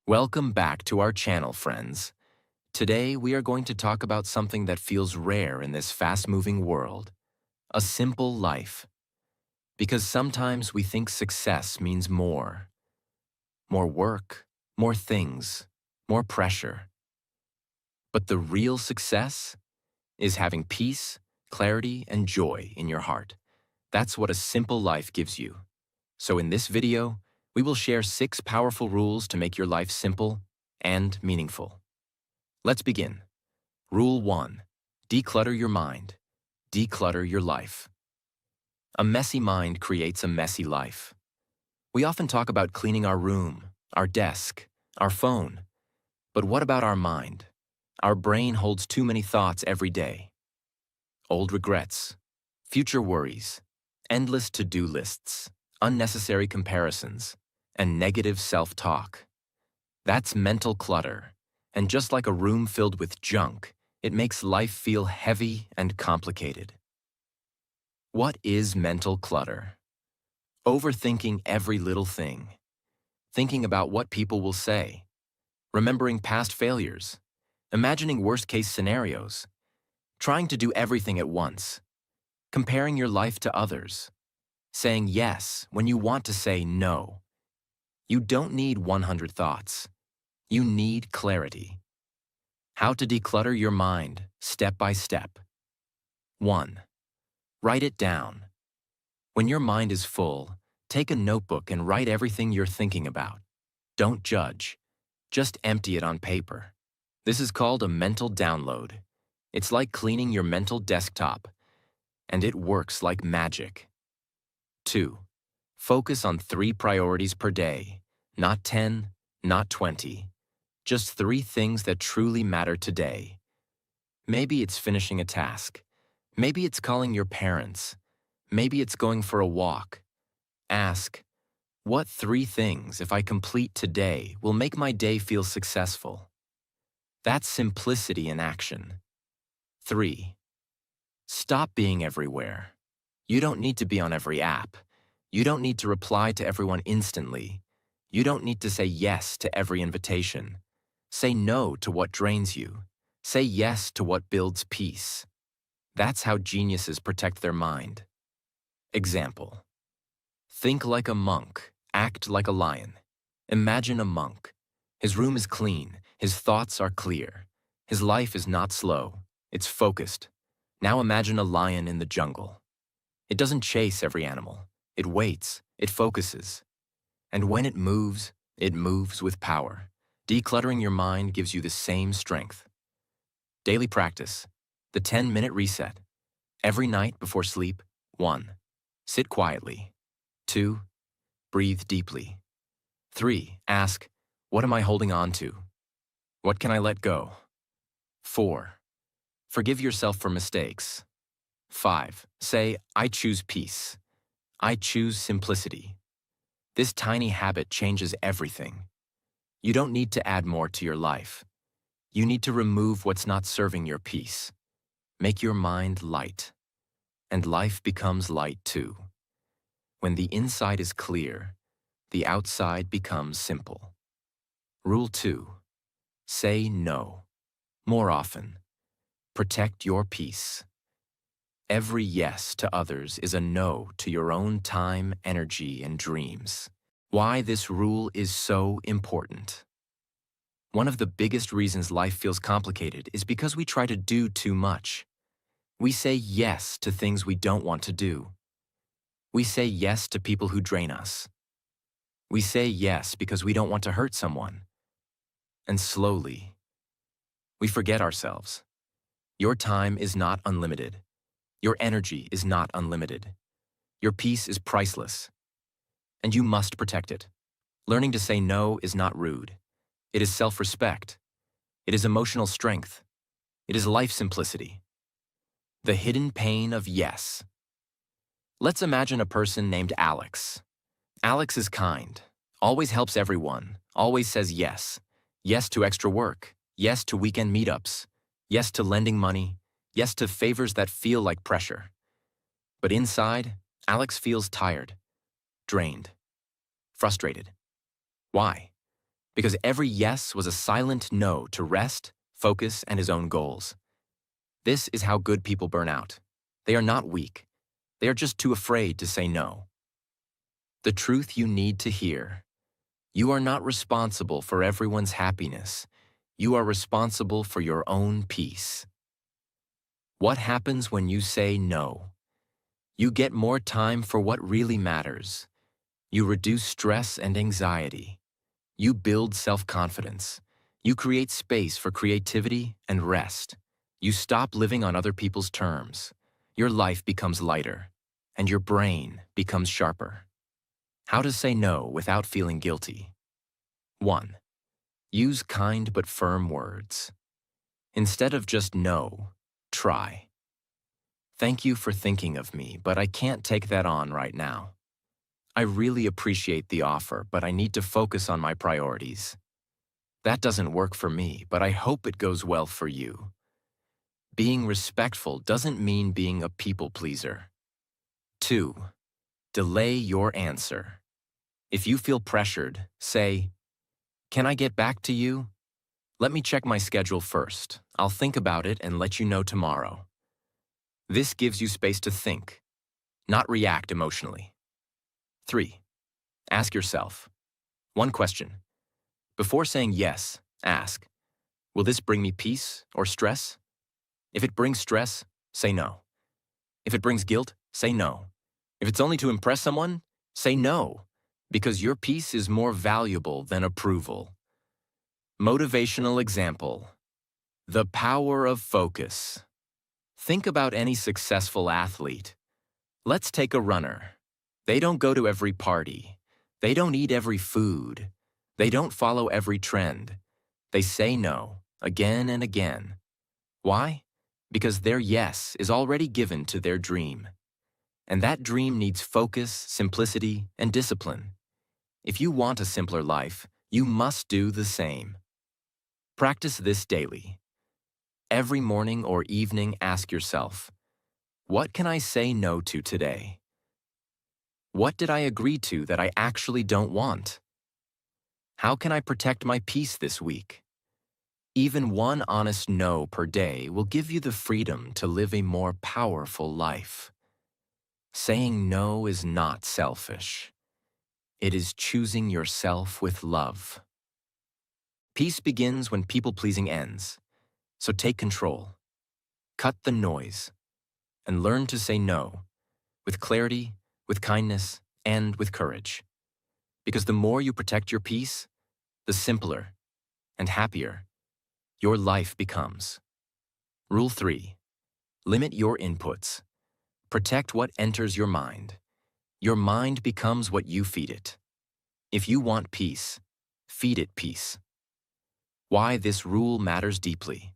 Welcome back to our channel, friends. Today, we are going to talk about something that feels rare in this fast-moving world, a simple life. Because sometimes we think success means more. More work, more things, more pressure. But the real success is having peace, clarity, and joy in your heart. That's what a simple life gives you. So in this video, we will share 6 powerful rules to make your life simple and meaningful. Let's begin. Rule 1. Declutter your mind. Declutter your life. A messy mind creates a messy life. We often talk about cleaning our room, our desk, our phone. But what about our mind? Our brain holds too many thoughts every day. Old regrets, future worries, endless to-do lists, unnecessary comparisons, and negative self-talk. That's mental clutter. And just like a room filled with junk, it makes life feel heavy and complicated. What is mental clutter? Overthinking every little thing. Thinking about what people will say. Remembering past failures. Imagining worst-case scenarios. Trying to do everything at once. Comparing your life to others. Saying yes when you want to say no. You don't need 100 thoughts. You need clarity. How to declutter your mind, step by step. 1. Write it down. When your mind is full, take a notebook and write everything you're thinking about. Don't judge. Just empty it on paper. This is called a mental download. It's like cleaning your mental desktop, and it works like magic. 2. Focus on 3 priorities per day. Not 10, not 20. Just 3 things that truly matter today. Maybe it's finishing a task. Maybe it's calling your parents. Maybe it's going for a walk. Ask, what 3 things, if I complete today, will make my day feel successful? That's simplicity in action. 3. Stop being everywhere. You don't need to be on every app. You don't need to reply to everyone instantly. You don't need to say yes to every invitation. Say no to what drains you. Say yes to what builds peace. That's how geniuses protect their mind. Example. Think like a monk, act like a lion. Imagine a monk. His room is clean, his thoughts are clear. His life is not slow, it's focused. Now imagine a lion in the jungle. It doesn't chase every animal. It waits, it focuses. And when it moves with power. Decluttering your mind gives you the same strength. Daily practice. The 10-minute reset. Every night before sleep. 1. Sit quietly. 2. Breathe deeply. 3. Ask, what am I holding on to? What can I let go? 4. Forgive yourself for mistakes. 5. Say, I choose peace. I choose simplicity. This tiny habit changes everything. You don't need to add more to your life. You need to remove what's not serving your peace. Make your mind light. And life becomes light too. When the inside is clear, the outside becomes simple. Rule 2. Say no. More often. Protect your peace. Every yes to others is a no to your own time, energy, and dreams. Why this rule is so important. One of the biggest reasons life feels complicated is because we try to do too much. We say yes to things we don't want to do. We say yes to people who drain us. We say yes because we don't want to hurt someone. And slowly, we forget ourselves. Your time is not unlimited. Your energy is not unlimited. Your peace is priceless. And you must protect it. Learning to say no is not rude. It is self-respect. It is emotional strength. It is life simplicity. The hidden pain of yes. Let's imagine a person named Alex. Alex is kind, always helps everyone, always says yes. Yes to extra work. Yes to weekend meetups. Yes to lending money. Yes to favors that feel like pressure. But inside, Alex feels tired, drained, frustrated. Why? Because every yes was a silent no to rest, focus, and his own goals. This is how good people burn out. They are not weak. They are just too afraid to say no. The truth you need to hear. You are not responsible for everyone's happiness. You are responsible for your own peace. What happens when you say no? You get more time for what really matters. You reduce stress and anxiety. You build self-confidence. You create space for creativity and rest. You stop living on other people's terms. Your life becomes lighter, and your brain becomes sharper. How to say no without feeling guilty. 1. Use kind but firm words. Instead of just no, try. Thank you for thinking of me, but I can't take that on right now. I really appreciate the offer, but I need to focus on my priorities. That doesn't work for me, but I hope it goes well for you. Being respectful doesn't mean being a people pleaser. 2. Delay your answer. If you feel pressured, say, "Can I get back to you? Let me check my schedule first. I'll think about it and let you know tomorrow." This gives you space to think, not react emotionally. 3. Ask yourself one question. Before saying yes, ask, will this bring me peace or stress? If it brings stress, say no. If it brings guilt, say no. If it's only to impress someone, say no, because your peace is more valuable than approval. Motivational example. The power of focus. Think about any successful athlete. Let's take a runner. They don't go to every party. They don't eat every food. They don't follow every trend. They say no, again and again. Why? Because their yes is already given to their dream. And that dream needs focus, simplicity, and discipline. If you want a simpler life, you must do the same. Practice this daily. Every morning or evening, ask yourself, what can I say no to today? What did I agree to that I actually don't want? How can I protect my peace this week? Even one honest no per day will give you the freedom to live a more powerful life. Saying no is not selfish. It is choosing yourself with love. Peace begins when people-pleasing ends. So take control. Cut the noise. And learn to say no, with clarity, with kindness, and with courage. Because the more you protect your peace, the simpler and happier your life becomes. Rule 3. Limit your inputs. Protect what enters your mind. Your mind becomes what you feed it. If you want peace, feed it peace. Why this rule matters deeply.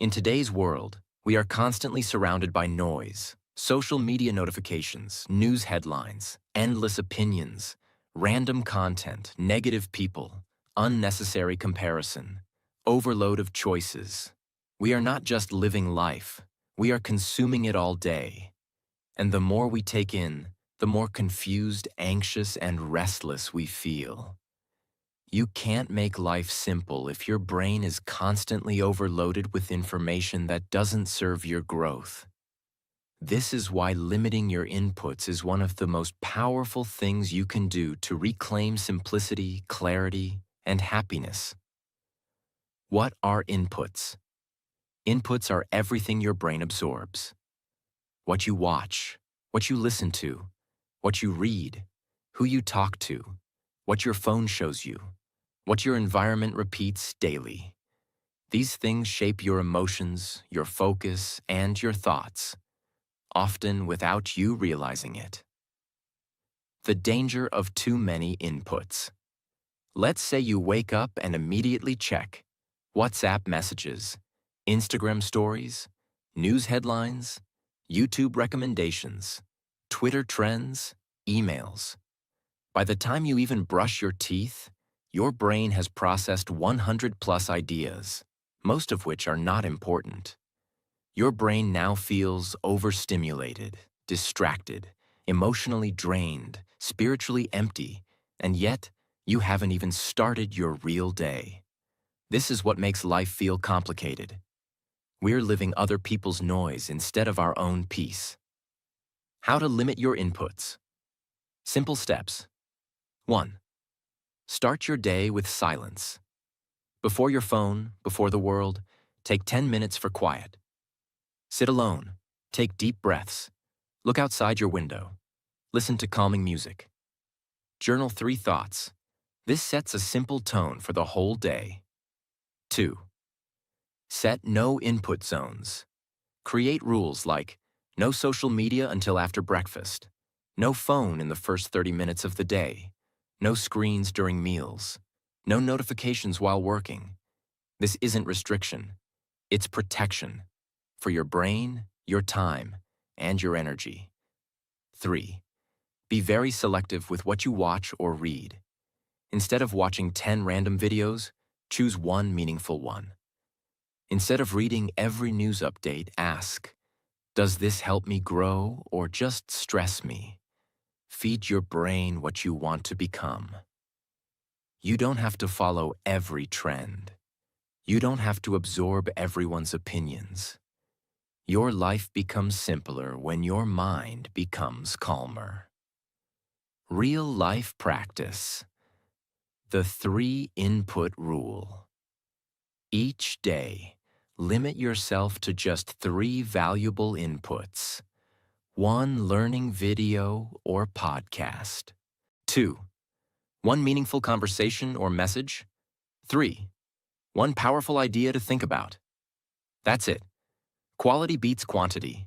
In today's world, we are constantly surrounded by noise, social media notifications, news headlines, endless opinions, random content, negative people, unnecessary comparison, overload of choices. We are not just living life, we are consuming it all day. And the more we take in, the more confused, anxious, and restless we feel. You can't make life simple if your brain is constantly overloaded with information that doesn't serve your growth. This is why limiting your inputs is one of the most powerful things you can do to reclaim simplicity, clarity, and happiness. What are inputs? Inputs are everything your brain absorbs. What you watch, what you listen to, what you read, who you talk to, what your phone shows you, what your environment repeats daily. These things shape your emotions, your focus, and your thoughts, often without you realizing it. The danger of too many inputs. Let's say you wake up and immediately check WhatsApp messages, Instagram stories, news headlines, YouTube recommendations, Twitter trends, emails. By the time you even brush your teeth, your brain has processed 100 plus ideas, most of which are not important. Your brain now feels overstimulated, distracted, emotionally drained, spiritually empty, and yet You haven't even started your real day. This is what makes life feel complicated. We're living other people's noise instead of our own peace. How to limit your inputs. Simple steps. 1. Start your day with silence. Before your phone, before the world, take 10 minutes for quiet. Sit alone. Take deep breaths. Look outside your window. Listen to calming music. Journal 3 thoughts. This sets a simple tone for the whole day. 2. Set no input zones. Create rules like no social media until after breakfast, no phone in the first 30 minutes of the day, no screens during meals, no notifications while working. This isn't restriction. It's protection for your brain, your time, and your energy. 3. Be very selective with what you watch or read. Instead of watching 10 random videos, choose one meaningful one. Instead of reading every news update, ask, does this help me grow or just stress me? Feed your brain what you want to become. You don't have to follow every trend. You don't have to absorb everyone's opinions. Your life becomes simpler when your mind becomes calmer. Real life practice. The 3-input rule. Each day, limit yourself to just 3 valuable inputs. 1 learning video or podcast. 2. 1 meaningful conversation or message. 3. 1 powerful idea to think about. That's it. Quality beats quantity.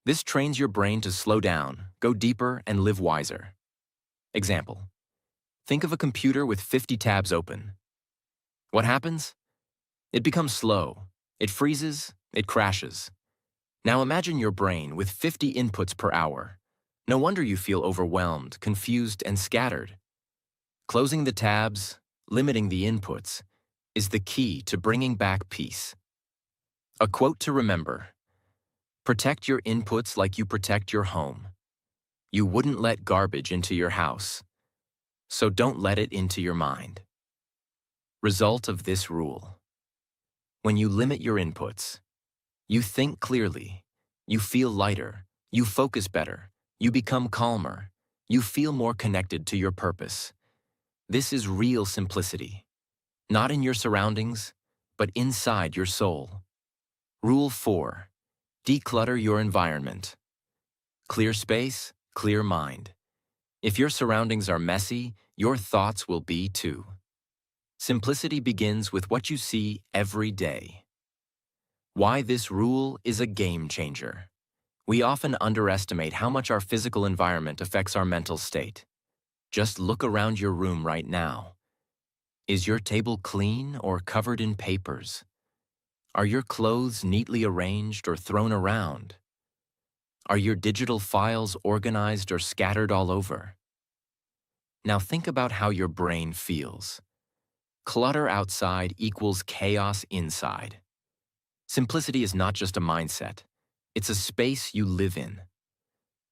This trains your brain to slow down, go deeper, and live wiser. Example. Think of a computer with 50 tabs open. What happens? It becomes slow. It freezes. It crashes. Now imagine your brain with 50 inputs per hour. No wonder you feel overwhelmed, confused, and scattered. Closing the tabs, limiting the inputs, is the key to bringing back peace. A quote to remember. Protect your inputs like you protect your home. You wouldn't let garbage into your house, so don't let it into your mind. Result of this rule. When you limit your inputs, you think clearly, you feel lighter, you focus better, you become calmer, you feel more connected to your purpose. This is real simplicity, not in your surroundings, but inside your soul. Rule 4. Declutter your environment. Clear space, clear mind. If your surroundings are messy, your thoughts will be too. Simplicity begins with what you see every day. Why this rule is a game changer. We often underestimate how much our physical environment affects our mental state. Just look around your room right now. Is your table clean or covered in papers? Are your clothes neatly arranged or thrown around? Are your digital files organized or scattered all over? Now think about how your brain feels. Clutter outside equals chaos inside. Simplicity is not just a mindset. It's a space you live in.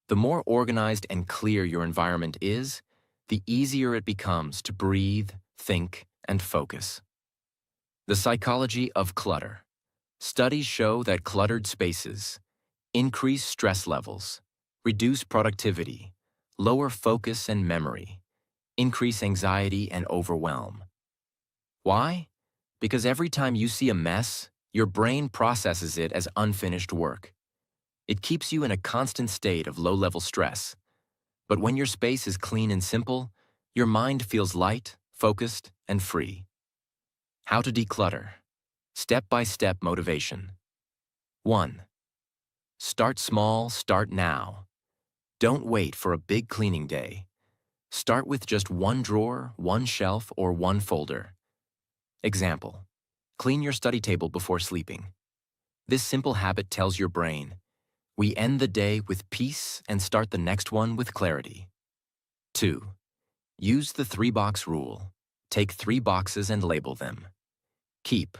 The more organized and clear your environment is, the easier it becomes to breathe, think, and focus. The psychology of clutter. Studies show that cluttered spaces increase stress levels, reduce productivity, lower focus and memory, increase anxiety and overwhelm. Why? Because every time you see a mess, your brain processes it as unfinished work. It keeps you in a constant state of low-level stress. But when your space is clean and simple, your mind feels light, focused, and free. How to declutter. Step-by-step motivation. 1. Start small, start now. Don't wait for a big cleaning day. Start with just 1 drawer, 1 shelf, or 1 folder. Example. Clean your study table before sleeping. This simple habit tells your brain, we end the day with peace and start the next one with clarity. 2. Use the 3-box rule. Take 3 boxes and label them. Keep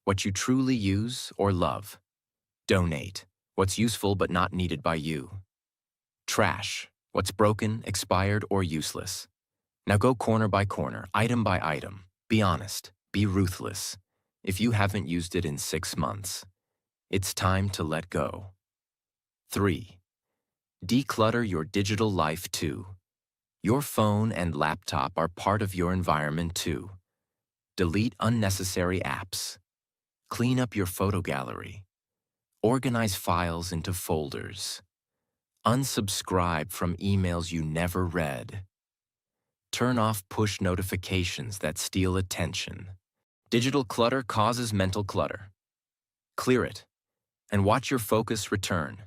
what you truly use or love. Donate what's useful but not needed by you. Trash what's broken, expired, or useless. Now go corner by corner, item by item. Be honest. Be ruthless. If you haven't used it in 6 months, it's time to let go. 3. Declutter your digital life too. Your phone and laptop are part of your environment too. Delete unnecessary apps. Clean up your photo gallery. Organize files into folders. Unsubscribe from emails you never read. Turn off push notifications that steal attention. Digital clutter causes mental clutter. Clear it, and watch your focus return.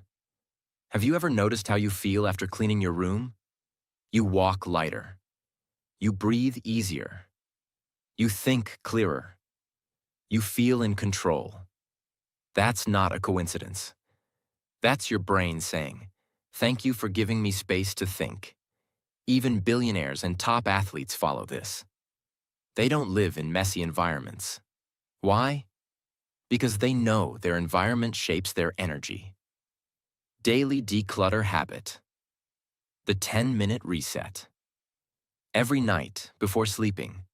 Have you ever noticed how you feel after cleaning your room? You walk lighter. You breathe easier. You think clearer. You feel in control. That's not a coincidence. That's your brain saying, "Thank you for giving me space to think." Even billionaires and top athletes follow this. They don't live in messy environments. Why? Because they know their environment shapes their energy. Daily declutter habit. The 10-minute reset. Every night, before sleeping,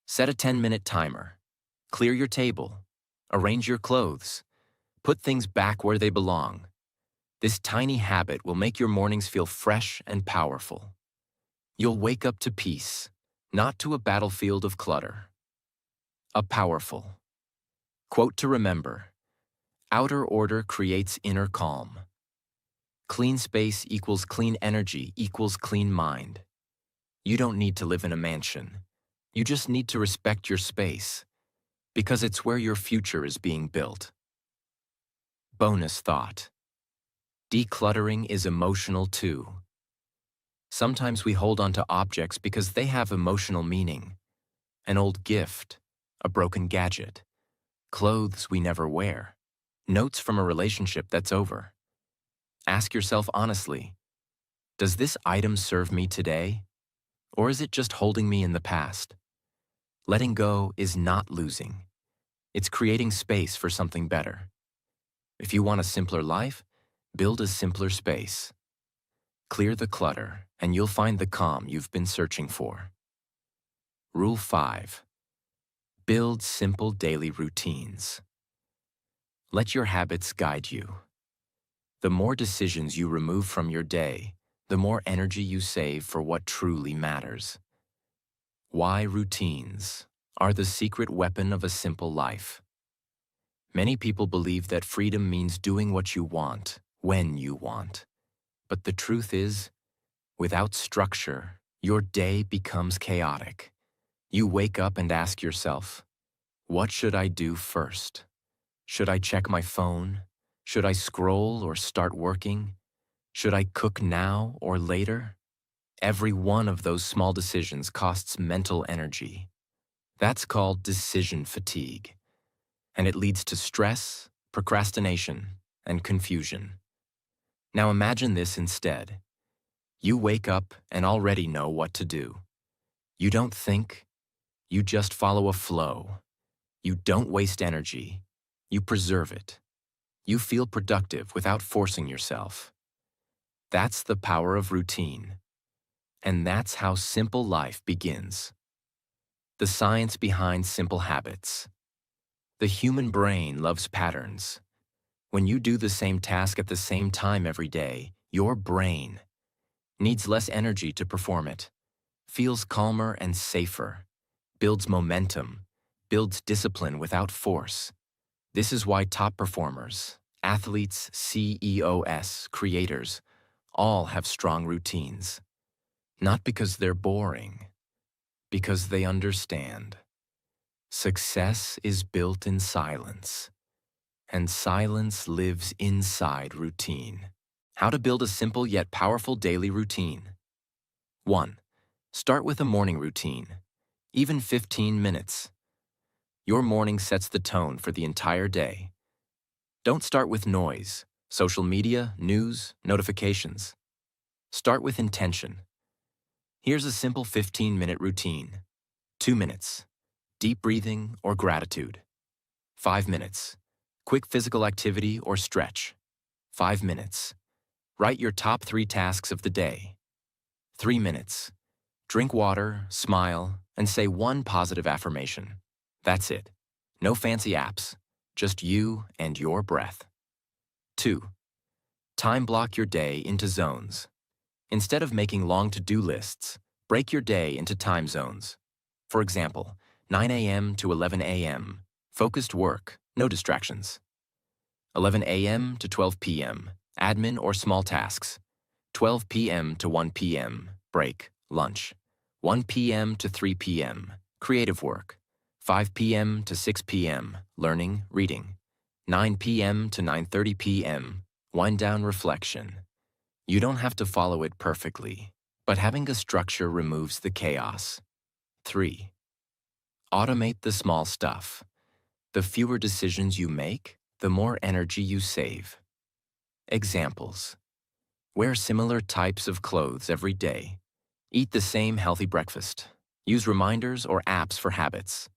set a 10-minute timer. Clear your table. Arrange your clothes. Put things back where they belong. This tiny habit will make your mornings feel fresh and powerful. You'll wake up to peace, not to a battlefield of clutter. A powerful quote to remember: outer order creates inner calm. Clean space equals clean energy equals clean mind. You don't need to live in a mansion. You just need to respect your space, because it's where your future is being built. Bonus thought. Decluttering is emotional too. Sometimes we hold on to objects because they have emotional meaning. An old gift, a broken gadget, clothes we never wear, notes from a relationship that's over. Ask yourself honestly, does this item serve me today? Or is it just holding me in the past? Letting go is not losing. It's creating space for something better. If you want a simpler life, build a simpler space. Clear the clutter, and you'll find the calm you've been searching for. Rule 5. Build simple daily routines. Let your habits guide you. The more decisions you remove from your day, the more energy you save for what truly matters. Why routines are the secret weapon of a simple life. Many people believe that freedom means doing what you want, when you want. But the truth is, without structure, your day becomes chaotic. You wake up and ask yourself, what should I do first? Should I check my phone? Should I scroll or start working? Should I cook now or later? Every one of those small decisions costs mental energy. That's called decision fatigue, and it leads to stress, procrastination, and confusion. Now imagine this instead. You wake up and already know what to do. You don't think, you just follow a flow. You don't waste energy, you preserve it. You feel productive without forcing yourself. That's the power of routine. And that's how simple life begins. The science behind simple habits. The human brain loves patterns. When you do the same task at the same time every day, your brain needs less energy to perform it, feels calmer and safer, builds momentum, builds discipline without force. This is why top performers, athletes, CEOs, creators, all have strong routines. Not because they're boring, because they understand. Success is built in silence, and silence lives inside routine. How to build a simple yet powerful daily routine. 1. Start with a morning routine, even 15 minutes. Your morning sets the tone for the entire day. Don't start with noise, social media, news, notifications. Start with intention. Here's a simple 15-minute routine. 2 minutes, deep breathing or gratitude. 5 minutes, quick physical activity or stretch. 5 minutes, write your top 3 tasks of the day. 3 minutes, Drink water, smile, and say one positive affirmation. That's it. No fancy apps, just you and your breath. 2. Time block your day into zones. Instead of making long to-do lists, break your day into time zones. For example, 9 a.m. to 11 a.m., focused work, no distractions. 11 a.m. to 12 p.m., admin or small tasks. 12 p.m. to 1 p.m., break, lunch. 1 p.m. to 3 p.m., creative work. 5 p.m. to 6 p.m., learning, reading. 9 p.m. to 9:30 p.m., wind down, reflection. You don't have to follow it perfectly, but having a structure removes the chaos. 3. Automate the small stuff. The fewer decisions you make, the more energy you save. Examples. Wear similar types of clothes every day. Eat the same healthy breakfast. Use reminders or apps for habits.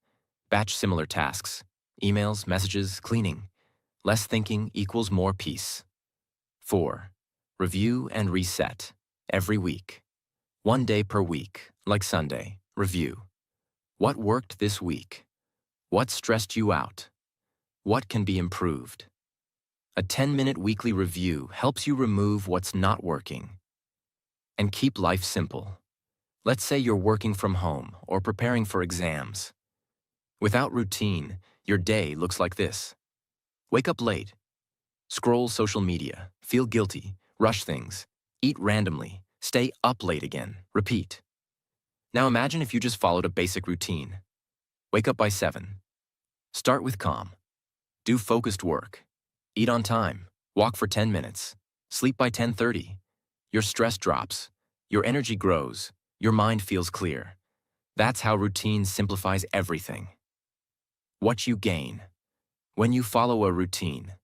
Batch similar tasks. Emails, messages, cleaning. Less thinking equals more peace. 4. Review and reset. Every week. 1 day per week, like Sunday. Review. What worked this week? What stressed you out? What can be improved? A 10-minute weekly review helps you remove what's not working. And keep life simple. Let's say you're working from home or preparing for exams. Without routine, your day looks like this. Wake up late. Scroll social media. Feel guilty. Rush things. Eat randomly. Stay up late again. Repeat. Now imagine if you just followed a basic routine. Wake up by 7. Start with calm. Do focused work. Eat on time. Walk for 10 minutes. Sleep by 10:30. Your stress drops. Your energy grows. Your mind feels clear. That's how routine simplifies everything. What you gain. When you follow a routine.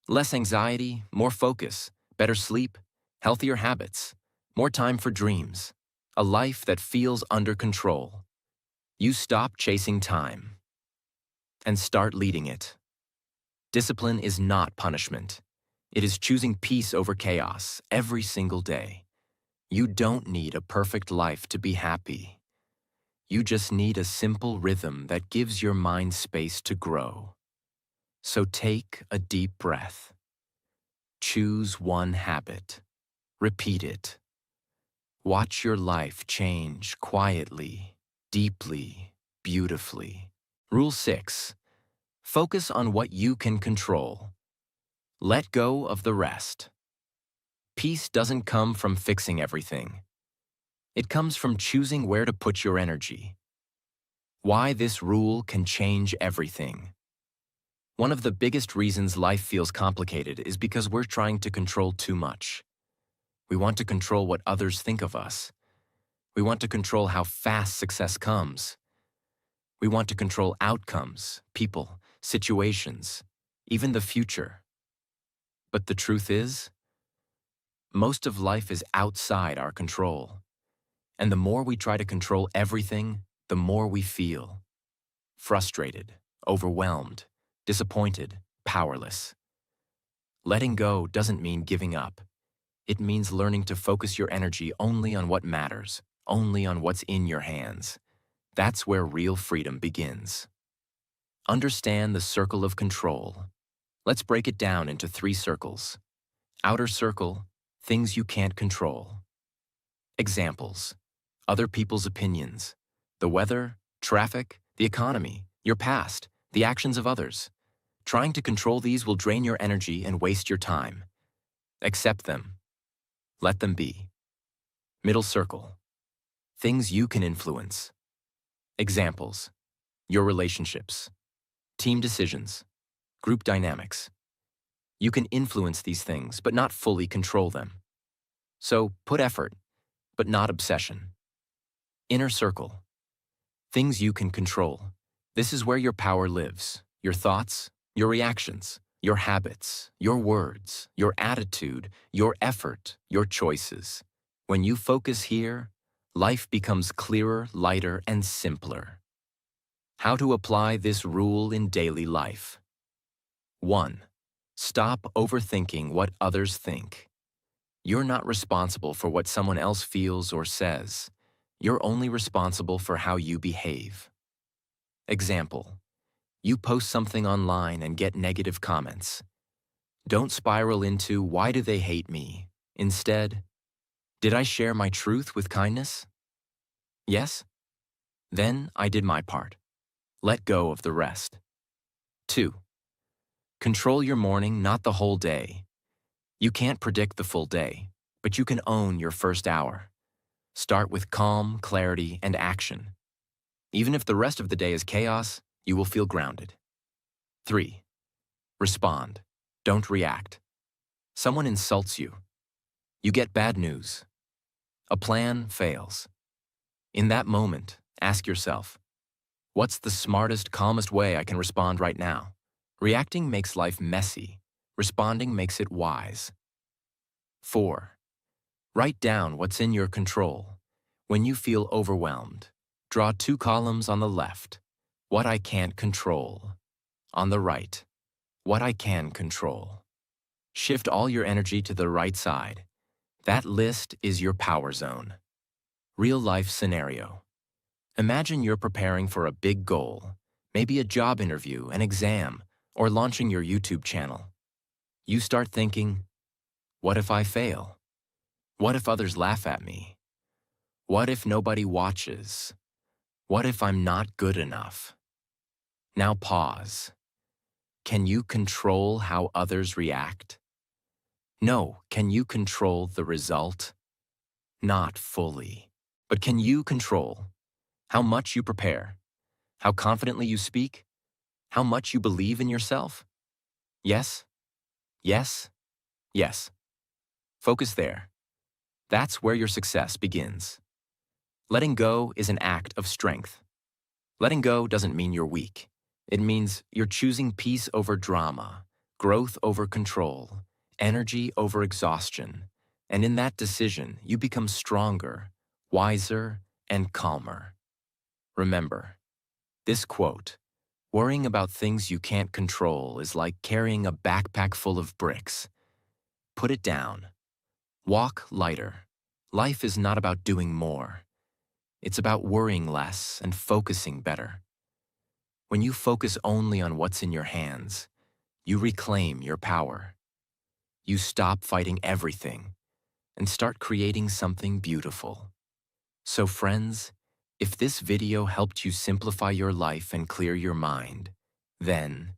Less anxiety, more focus, better sleep, healthier habits, more time for dreams, a life that feels under control. You stop chasing time and start leading it. Discipline is not punishment. It is choosing peace over chaos every single day. You don't need a perfect life to be happy. You just need a simple rhythm that gives your mind space to grow. So take a deep breath. Choose one habit. Repeat it. Watch your life change quietly, deeply, beautifully. Rule 6. Focus on what you can control. Let go of the rest. Peace doesn't come from fixing everything. It comes from choosing where to put your energy. Why this rule can change everything. One of the biggest reasons life feels complicated is because we're trying to control too much. We want to control what others think of us. We want to control how fast success comes. We want to control outcomes, people, situations, even the future. But the truth is, most of life is outside our control. And the more we try to control everything, the more we feel frustrated, overwhelmed, disappointed, powerless. Letting go doesn't mean giving up. It means learning to focus your energy only on what matters, only on what's in your hands. That's where real freedom begins. Understand the circle of control. Let's break it down into 3 circles. Outer circle, things you can't control. Examples: other people's opinions, the weather, traffic, the economy, your past, the actions of others. Trying to control these will drain your energy and waste your time. Accept them. Let them be. Middle circle, things you can influence. Examples: your relationships, team decisions, group dynamics. You can influence these things, but not fully control them. So put effort, but not obsession. Inner circle, things you can control. This is where your power lives. Your thoughts, your reactions, your habits, your words, your attitude, your effort, your choices. When you focus here, life becomes clearer, lighter, and simpler. How to apply this rule in daily life. 1. Stop overthinking what others think. You're not responsible for what someone else feels or says. You're only responsible for how you behave. Example: you post something online and get negative comments. Don't spiral into, "Why do they hate me?" Instead, "Did I share my truth with kindness? Yes? Then I did my part." Let go of the rest. 2. Control your morning, not the whole day. You can't predict the full day, but you can own your first hour. Start with calm, clarity, and action. Even if the rest of the day is chaos, you will feel grounded. 3. Respond. Don't react. Someone insults you. You get bad news. A plan fails. In that moment, ask yourself, what's the smartest, calmest way I can respond right now? Reacting makes life messy. Responding makes it wise. 4. Write down what's in your control. When you feel overwhelmed, draw 2 columns on the left. What I can't control. On the right, what I can control. Shift all your energy to the right side. That list is your power zone. Real-life scenario. Imagine you're preparing for a big goal, maybe a job interview, an exam, or launching your YouTube channel. You start thinking, what if I fail? What if others laugh at me? What if nobody watches? What if I'm not good enough? Now pause. Can you control how others react? No. Can you control the result? Not fully. But can you control how much you prepare? How confidently you speak? How much you believe in yourself? Yes? Yes? Yes. Focus there. That's where your success begins. Letting go is an act of strength. Letting go doesn't mean you're weak. It means you're choosing peace over drama, growth over control, energy over exhaustion. And in that decision, you become stronger, wiser, and calmer. Remember, this quote, worrying about things you can't control is like carrying a backpack full of bricks. Put it down. Walk lighter. Life is not about doing more. It's about worrying less and focusing better. When you focus only on what's in your hands, you reclaim your power. You stop fighting everything and start creating something beautiful. So friends, if this video helped you simplify your life and clear your mind, then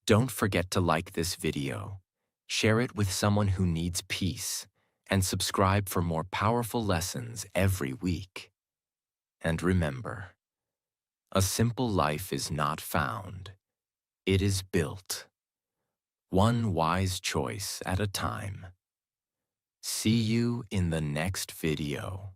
don't forget to like this video, share it with someone who needs peace, and subscribe for more powerful lessons every week. And remember, a simple life is not found, it is built. One wise choice at a time. See you in the next video.